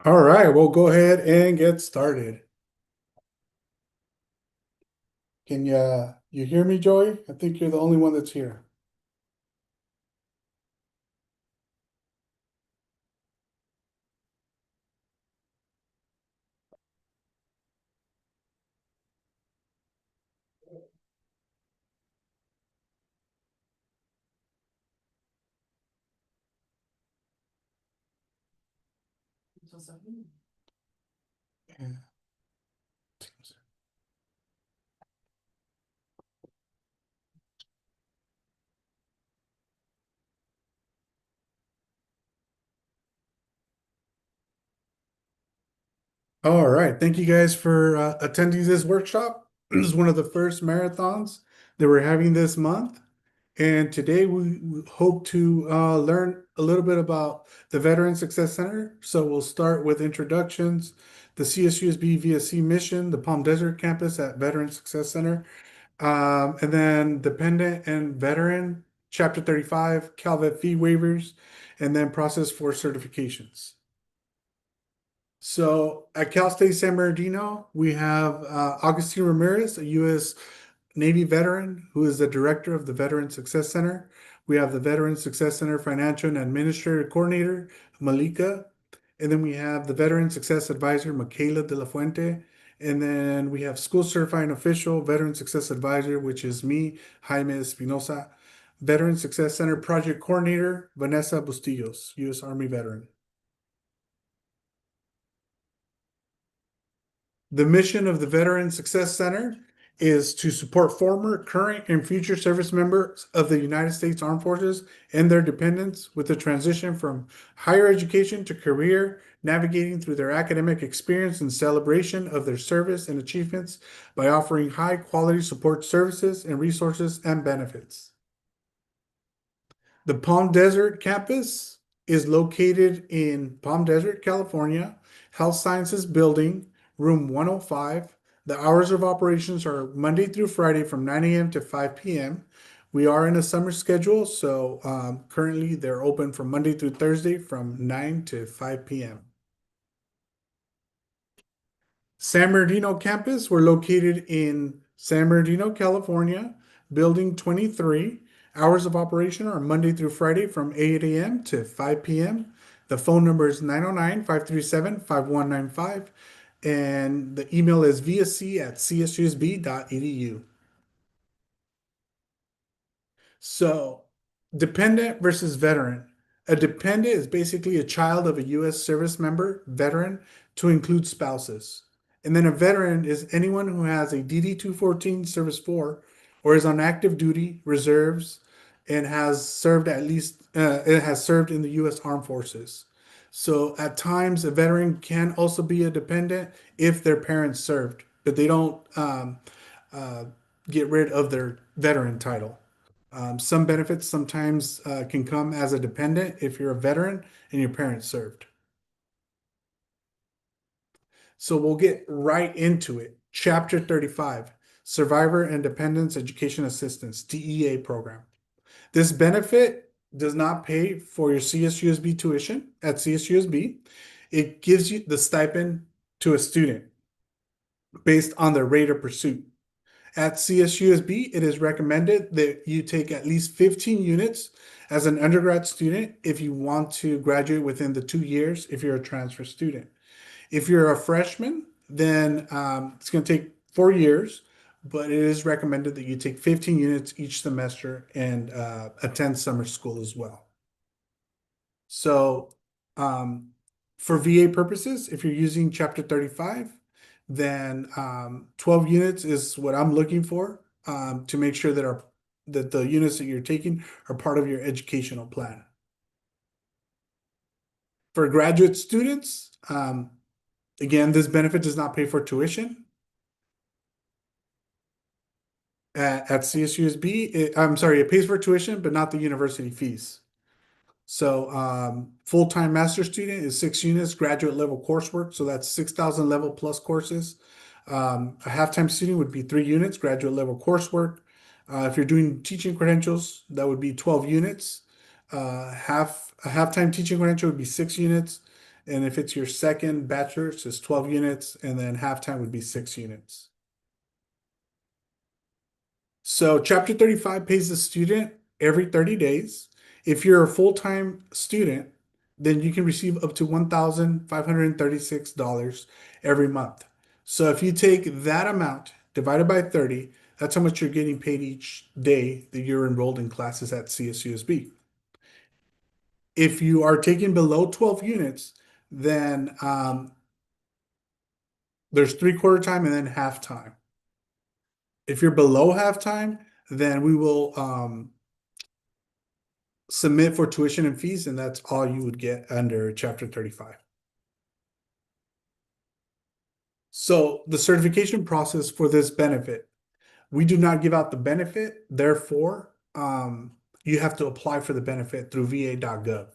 All right, we'll go ahead and get started. Can you hear me, Joey? I think you're the only one that's here. Yeah. All right, thank you guys for attending this workshop. This is one of the first marathons that we're having this month. And today we hope to learn a little bit about the Veteran Success Center. So we'll start with introductions, the CSUSB VSC mission, the Palm Desert campus at Veteran Success Center, and then dependent and veteran, Chapter 35, Calvet fee waivers, and then process for certifications. So at Cal State San Bernardino, we have Agustin Ramirez, a U.S. Navy veteran who is the director of the Veteran Success Center. We have the Veteran Success Center Financial and Administrative Coordinator, Malika. And then we have the Veteran Success Advisor, Michaela De La Fuente. And then we have School Certifying Official, Veteran Success Advisor, which is me, Jaime Espinosa. Veteran Success Center Project Coordinator, Vanessa Bustillos, U.S. Army veteran. The mission of the Veteran Success Center is to support former, current, and future service members of the United States Armed Forces and their dependents with the transition from higher education to career, navigating through their academic experience and celebration of their service and achievements by offering high quality support services and resources and benefits. The Palm Desert campus is located in Palm Desert, California, Health Sciences Building, room 105. The hours of operations are Monday through Friday from 9 a.m. to 5 p.m. We are in a summer schedule, so currently they're open from Monday through Thursday from 9 to 5 p.m. San Bernardino campus, we're located in San Bernardino, California, Building 23. Hours of operation are Monday through Friday from 8 a.m. to 5 p.m. The phone number is 909-537-5195, and the email is vsc@csusb.edu. So, dependent versus veteran. A dependent is basically a child of a U.S. service member, veteran, to include spouses. And then a veteran is anyone who has a DD 214 Service 4 or is on active duty, reserves, and has served at least it has served in the U.S. Armed Forces. So at times, a veteran can also be a dependent if their parents served, but they don't uh, get rid of their veteran title. Some benefits sometimes can come as a dependent if you're a veteran and your parents served. So we'll get right into it. Chapter 35, Survivor and Dependents Education Assistance, DEA program. This benefit does not pay for your CSUSB tuition at CSUSB. It gives you the stipend to a student based on their rate of pursuit. At CSUSB, it is recommended that you take at least 15 units as an undergrad student if you want to graduate within the 2 years if you're a transfer student. If you're a freshman, then it's going to take 4 years, but it is recommended that you take 15 units each semester and attend summer school as well. So, um, for VA purposes, if you're using Chapter 35, then 12 units is what I'm looking for to make sure that the units that you're taking are part of your educational plan. For graduate students, again, this benefit does not pay for tuition. At CSUSB, I'm sorry, it pays for tuition, but not the university fees. So full-time master student is 6 units, graduate level coursework. So that's 6,000 level plus courses. A half-time student would be 3 units, graduate level coursework. If you're doing teaching credentials, that would be 12 units. A half-time teaching credential would be 6 units. And if it's your second bachelor's, it's 12 units, and then half-time would be 6 units. So Chapter 35 pays the student every 30 days. If you're a full-time student, then you can receive up to $1,536 every month. So if you take that amount divided by 30, that's how much you're getting paid each day that you're enrolled in classes at CSUSB. If you are taking below 12 units, then there's 3/4 time and then half time. If you're below halftime, then we will submit for tuition and fees, and that's all you would get under Chapter 35. So the certification process for this benefit, we do not give out the benefit, therefore, you have to apply for the benefit through va.gov.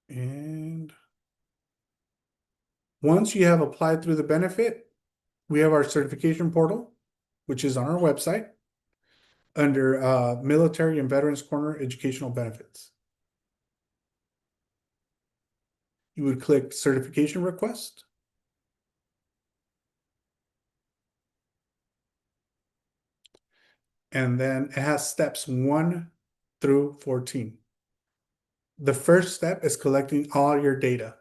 And once you have applied through the benefit, we have our certification portal, which is on our website under Military and Veterans Corner Educational Benefits. You would click Certification Request. And then it has steps 1 through 14. The first step is collecting all your data,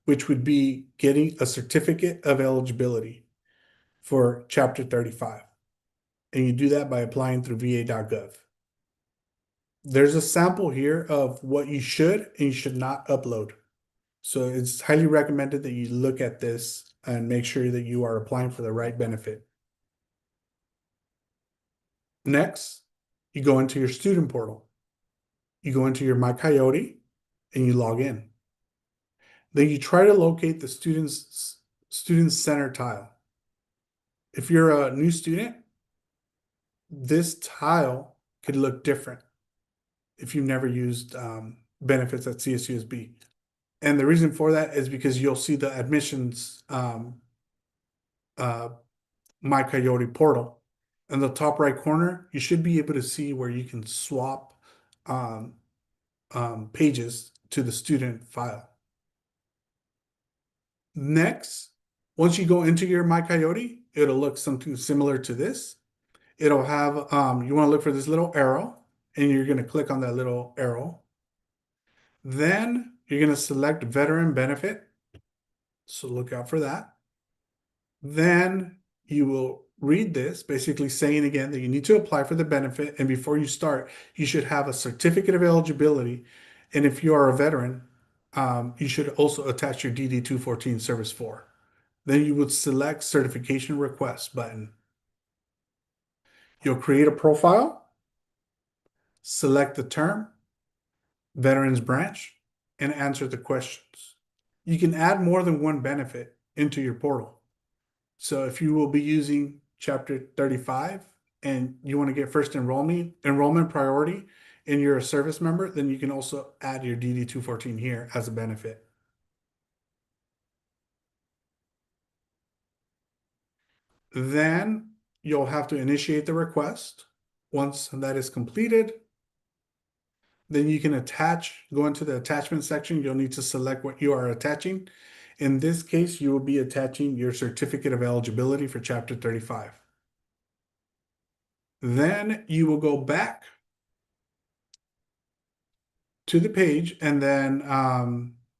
which would be getting a certificate of eligibility for Chapter 35. And you do that by applying through va.gov. There's a sample here of what you should and you should not upload. So it's highly recommended that you look at this and make sure that you are applying for the right benefit. Next, you go into your student portal. You go into your My Coyote and you log in. Then you try to locate the student center tile. If you're a new student, this tile could look different if you've never used benefits at CSUSB. And the reason for that is because you'll see the admissions My Coyote portal. In the top right corner, you should be able to see where you can swap pages to the student file. Next, once you go into your My Coyote, it'll look something similar to this. It'll have, you want to look for this little arrow, and you're going to click on that little arrow. Then you're going to select veteran benefit. So look out for that. Then you will read this, basically saying again that you need to apply for the benefit. And before you start, you should have a certificate of eligibility. And if you are a veteran, you should also attach your DD 214 Service 4. Then you would select certification request button. You'll create a profile, select the term, veterans branch, and answer the questions. You can add more than one benefit into your portal. So if you will be using Chapter 35 and you want to get first enrollment priority and you're a service member, then you can also add your DD 214 here as a benefit. Then you'll have to initiate the request. Once that is completed, then you can go into the attachment section. You'll need to select what you are attaching. In this case, you will be attaching your certificate of eligibility for Chapter 35. Then you will go back to the page, and then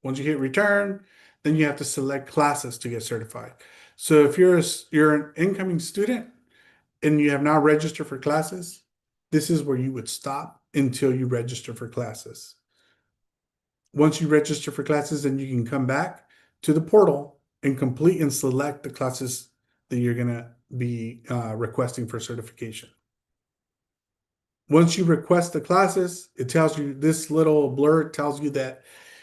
once you hit return, then you have to select classes to get certified. So if you're an incoming student and you have now registered for classes, this is where you would stop until you register for classes. Once you register for classes, then you can come back to the portal and complete and select the classes that you're going to be requesting for certification. Once you request the classes, it tells you, this little blur tells you that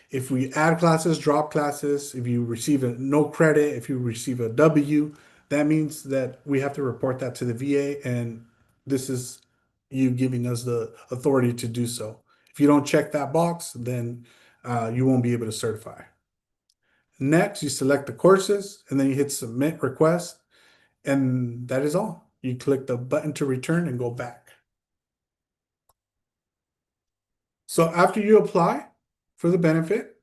if we add classes, drop classes, if you receive a no credit, if you receive a W, that means that we have to report that to the VA, and this is you giving us the authority to do so. If you don't check that box, then you won't be able to certify. Next, you select the courses, and then you hit submit request, and that is all. You click the button to return and go back. So after you apply for the benefit,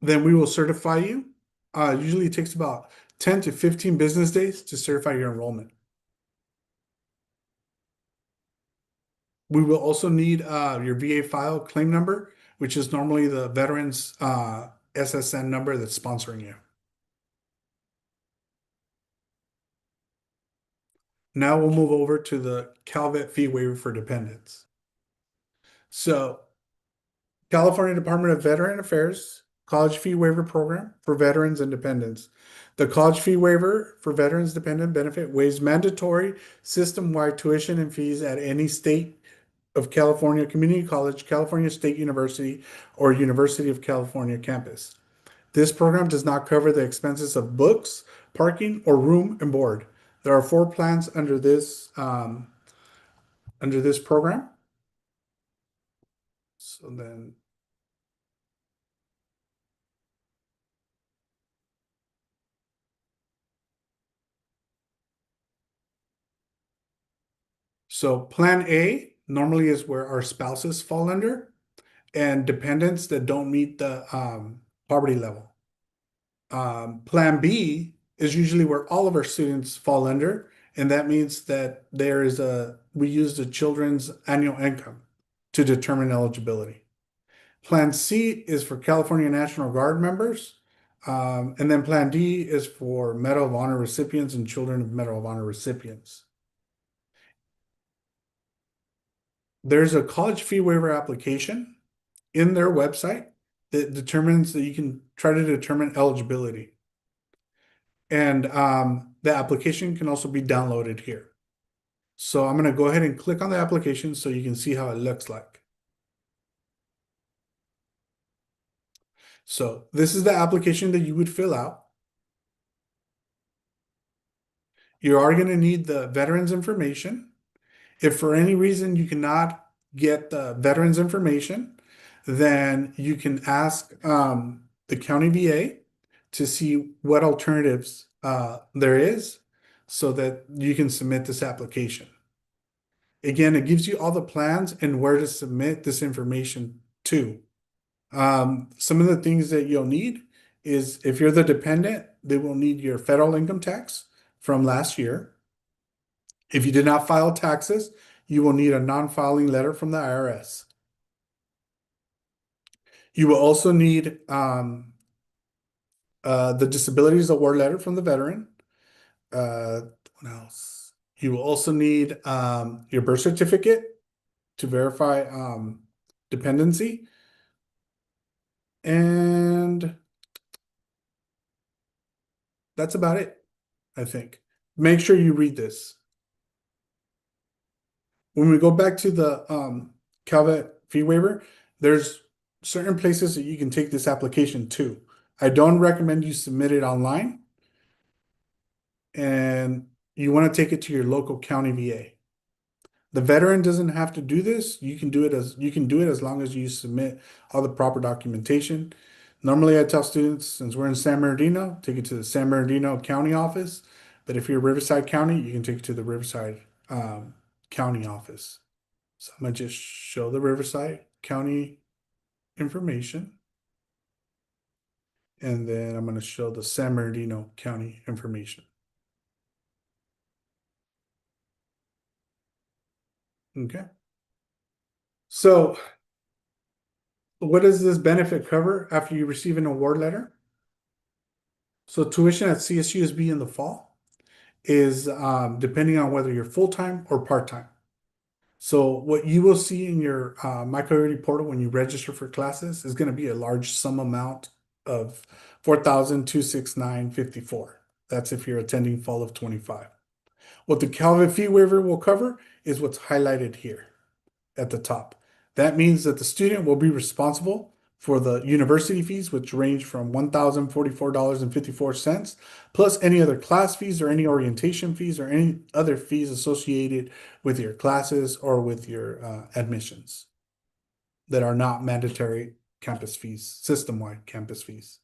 then we will certify you. Usually it takes about 10 to 15 business days to certify your enrollment. We will also need your VA file claim number, which is normally the veteran's SSN number that's sponsoring you. Now we'll move over to the CalVet fee waiver for dependents. So California Department of Veteran Affairs College Fee Waiver Program for Veterans and Dependents. The College Fee Waiver for Veterans Dependent Benefit waives mandatory system-wide tuition and fees at any state of California Community College, California State University, or University of California campus. This program does not cover the expenses of books, parking, or room and board. There are 4 plans under this program. So Plan A normally is where our spouses fall under, and dependents that don't meet the poverty level. Plan B is usually where all of our students fall under, and that means that we use the children's annual income to determine eligibility. Plan C is for California National Guard members, and then Plan D is for Medal of Honor recipients and children of Medal of Honor recipients. There's a college fee waiver application in their website that determines that you can try to determine eligibility. And the application can also be downloaded here. So I'm going to go ahead and click on the application so you can see how it looks like. So this is the application that you would fill out. You are going to need the veterans information. If for any reason you cannot get the veterans information, then you can ask the county VA to see what alternatives there is so that you can submit this application. Again, it gives you all the plans and where to submit this information to. Some of the things that you'll need is if you're the dependent, they will need your federal income tax from last year. If you did not file taxes, you will need a non-filing letter from the IRS. You will also need the disabilities award letter from the veteran. What else? You will also need your birth certificate to verify dependency. And that's about it, I think. Make sure you read this. When we go back to the CalVet fee waiver, there's certain places that you can take this application to. I don't recommend you submit it online, and you want to take it to your local county VA. The veteran doesn't have to do this. You can do it as long as you submit all the proper documentation. Normally, I tell students, since we're in San Bernardino, take it to the San Bernardino County office. But if you're Riverside County, you can take it to the Riverside County office. So I'm gonna just show the Riverside County information. And then I'm gonna show the San Bernardino County information. Okay. So what does this benefit cover after you receive an award letter? So tuition at CSUSB in the fall is depending on whether you're full-time or part-time. So what you will see in your MyCoyote portal when you register for classes is going to be a large sum amount of $4,269.54. That's if you're attending fall of 25. What the CalVet fee waiver will cover is what's highlighted here at the top. That means that the student will be responsible for the university fees, which range from $1,044.54, plus any other class fees or any orientation fees or any other fees associated with your classes or with your admissions that are not mandatory campus fees, system-wide campus fees.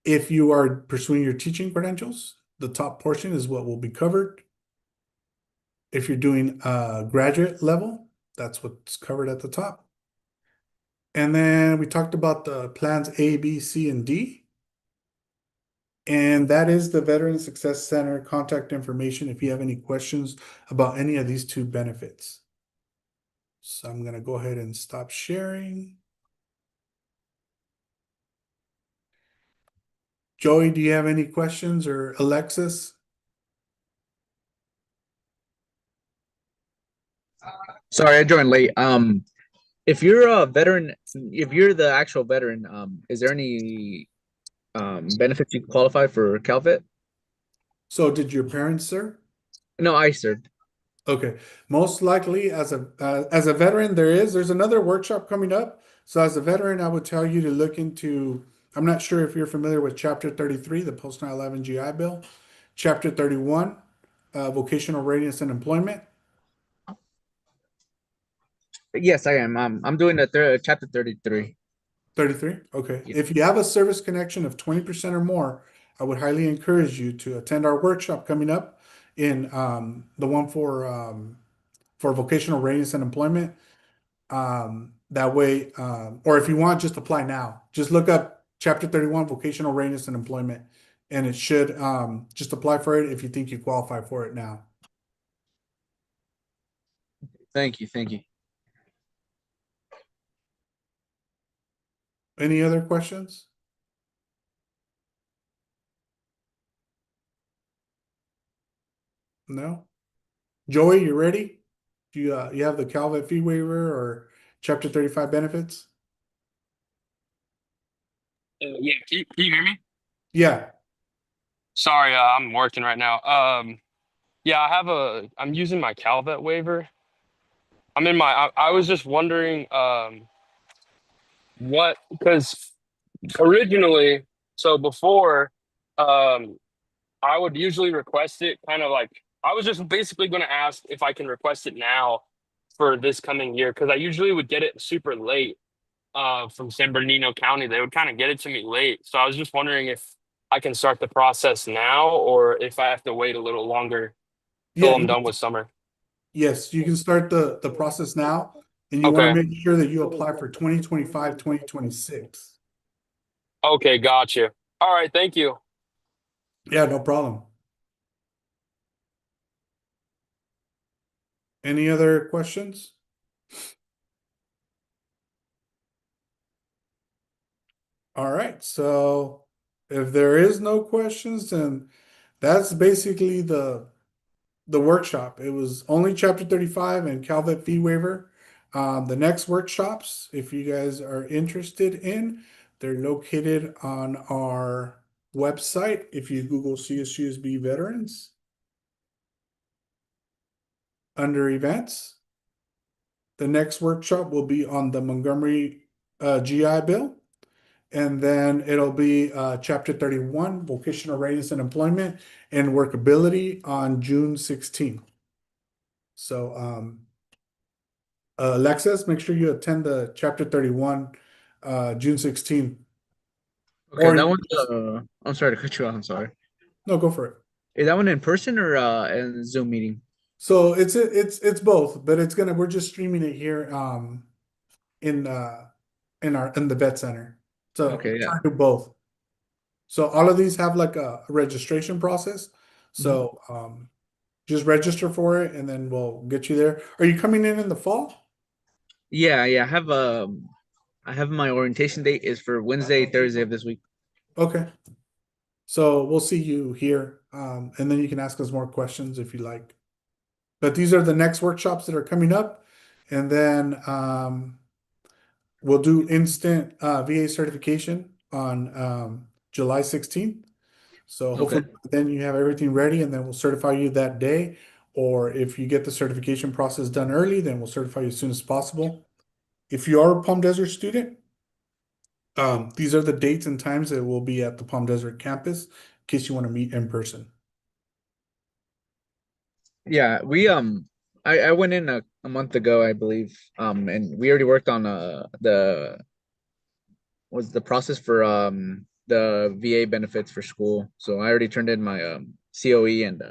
If you are pursuing your teaching credentials, the top portion is what will be covered. If you're doing graduate level, that's what's covered at the top. And then we talked about the plans A, B, C, and D. And that is the Veteran Success Center contact information if you have any questions about any of these two benefits. So I'm going to go ahead and stop sharing. Joey, do you have any questions, or Alexis? Sorry, I joined late. If you're a veteran, if you're the actual veteran, is there any benefits you qualify for CalVet? So did your parents, sir? No, I served. Okay, most likely as a veteran, there's another workshop coming up. So as a veteran, I would tell you to look into. I'm not sure if you're familiar with Chapter 33, the Post 9/11 GI Bill, Chapter 31, vocational readiness and employment. Yes, I am. I'm doing the chapter 33. 33. Okay. Yeah. If you have a service connection of 20% or more, I would highly encourage you to attend our workshop coming up in the one for vocational readiness and employment. That way, or if you want, just apply now. Just look up Chapter 31, vocational readiness and employment, and it should just apply for it if you think you qualify for it now. Thank you. Thank you. Any other questions? No? Joey, you ready? Do you have the Calvet fee waiver or Chapter 35 benefits? Yeah, can you hear me? Yeah. Sorry, I'm working right now. Yeah, I'm using my Calvet waiver. I was just wondering, because originally, so before, um, I would usually request it kind of like, I was just basically going to ask if I can request it now for this coming year, because I usually would get it super late. From San Bernardino County. They would kind of get it to me late. So I was just wondering if I can start the process now or if I have to wait a little longer till Yeah, I'm done with summer. yes, you can start the process now, and you want to Okay. make sure that you apply for 2025, 2026. Okay, gotcha. All right, thank you. Yeah, no problem. Any other questions? All right, so if there is no questions, then that's basically the workshop. It was only Chapter 35 and Calvet fee waiver. The next workshops, if you guys are interested in, they're located on our website. If you Google CSUSB veterans under events, the next workshop will be on the Montgomery GI Bill. And then it'll be Chapter 31, Vocational Readiness and Employment and Workability on June 16th. So, Alexis, make sure you attend the Chapter 31, June 16th. Okay, Or that you one's just, I'm sorry to cut you off. I'm sorry. no, go for it. Is that one in person or in Zoom meeting? So it's both, but we're just streaming it here in in the vet center. So Okay, we're yeah. trying to do both. So all of these have like a registration process. Mhm. So just register for it and then we'll get you there. Are you coming in the fall? Yeah, yeah. I have my orientation date is for Wednesday, Thursday of this week. Okay. So we'll see you here. And then you can ask us more questions if you like. But these are the next workshops that are coming up. And then we'll do instant VA certification on July 16th. So Okay. hopefully then you have everything ready and then we'll certify you that day. Or if you get the certification process done early, then we'll certify you as soon as possible. If you are a Palm Desert student, these are the dates and times that will be at the Palm Desert campus in case you want to meet in person. Yeah, I went in a month ago, I believe. And we already worked on the was the process for the VA benefits for school. So I already turned in my COE and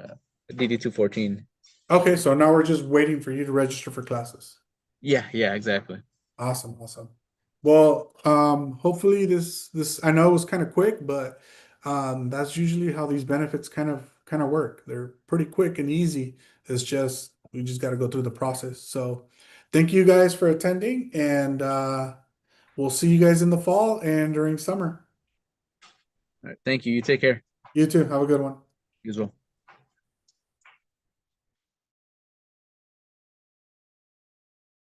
DD 214. Okay, so now we're just waiting for you to register for classes. Yeah, exactly. Awesome, awesome. Well, hopefully this I know it was kind of quick, but that's usually how these benefits kind of work. They're pretty quick and easy. It's just we just got to go through the process. So, thank you guys for attending, and we'll see you guys in the fall and during summer. All right, thank you. You take care. You too. Have a good one. You as well.